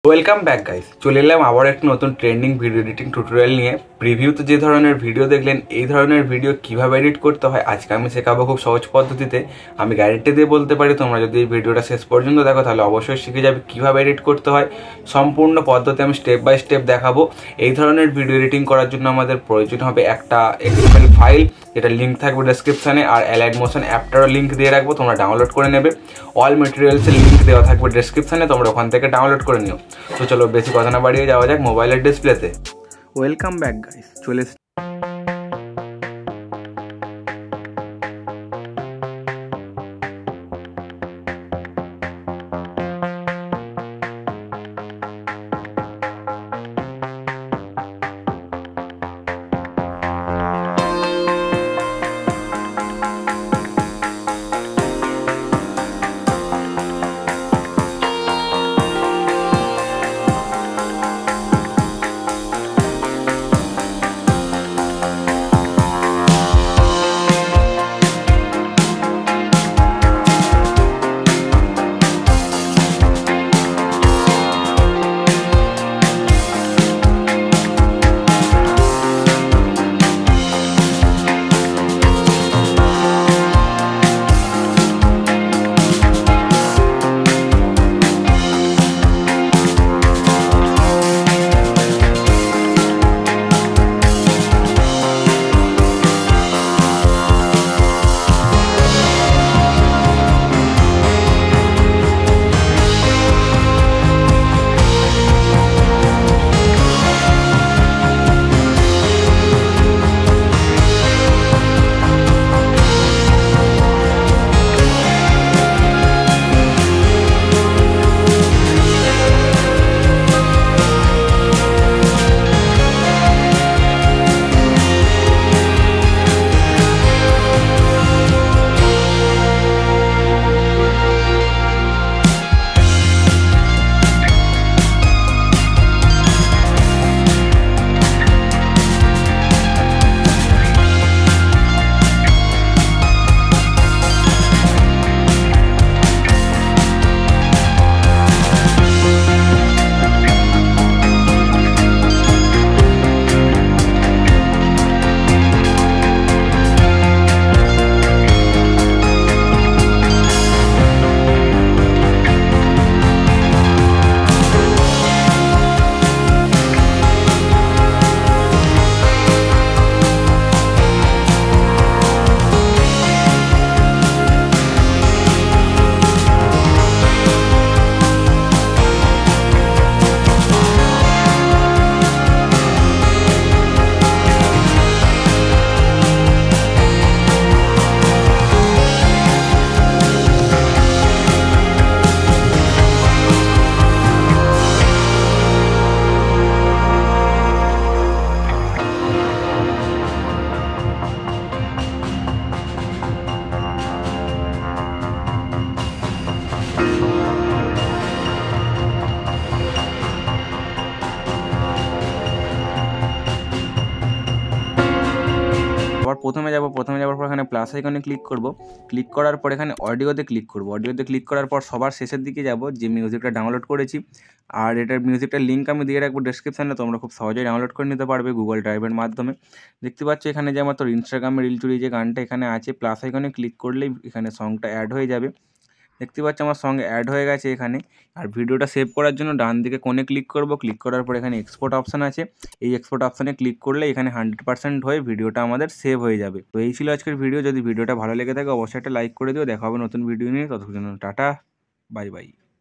Welcome back guys, চলে এলাম আবার একটা নতুন ট্রেন্ডিং ভিডিও এডিটিং টিউটোরিয়াল নিয়ে। প্রিভিউতে যে ধরনের ভিডিও দেখলেন, এই ধরনের ভিডিও কিভাবে এডিট করতে হয় আজকে আমি শেখাবো খুব সহজ পদ্ধতিতে। আমি গ্যারেন্টি দিয়ে বলতে পারি তোমরা যদি এই ভিডিওটা শেষ পর্যন্ত দেখো তাহলে অবশ্যই শিখে যাবে কিভাবে এডিট করতে হয়। সম্পূর্ণ পদ্ধতি আমি স্টেপ বাই স্টেপ দেখাবো। এই ধরনের ভিডিও এডিটিং করার জন্য আমাদের প্রয়োজন হবে একটা এক্সএমএল ফাইল, যেটা লিঙ্ক থাকবে ডেসক্রিপশানে, আর অ্যালাইড মোশন অ্যাপটারও লিঙ্ক দিয়ে রাখবো, তোমরা ডাউনলোড করে নেবে। অল মেটেরিয়ালসের লিঙ্ক দেওয়া থাকবে ডেসক্রিপশানে, তোমরা ওখান থেকে ডাউনলোড করে নিও। তো চলো বেশি কথা না বাড়িয়ে যাওয়া যাক মোবাইলের ডিসপ্লেতে। ওয়েলকাম ব্যাক গাইস, চলে আবার প্রথমে যাওয়ার পর এখানে প্লাস আইকনে ক্লিক করব। ক্লিক করার পর এখানে অডিওতে ক্লিক করব। অডিওতে ক্লিক করার পর সবার শেষের দিকে যাব যে মিউজিকটা ডাউনলোড করেছি, আর এটার মিউজিকটার লিঙ্ক আমি দিয়ে রাখবো ডেসক্রিপশানে, তোমরা খুব সহজেই ডাউনলোড করে নিতে পারবে গুগল ড্রাইভের মাধ্যমে। দেখতে পাচ্ছ এখানে যে আমার তোর ইনস্টাগ্রামে রিল চুরি যে গানটা এখানে আছে, প্লাস আইকনে ক্লিক করলেই এখানে সংটা অ্যাড হয়ে যাবে। দেখতে পাচ্ছ আমার সঙ্গে অ্যাড হয়ে গেছে এখানে। আর ভিডিওটা সেভ করার জন্য ডান দিকে কোণে ক্লিক করব। ক্লিক করার পর এখানে এক্সপোর্ট অপশান আছে, এই এক্সপোর্ট অপশানে ক্লিক করলে এখানে 100% হয়ে ভিডিওটা আমাদের সেভ হয়ে যাবে। তো এই ছিল আজকের ভিডিও। যদি ভিডিওটা ভালো লেগে থাকে অবশ্যই একটা লাইক করে দিও। দেখা হবে নতুন ভিডিও নিয়ে, ততক্ষণ টাটা, বাই বাই।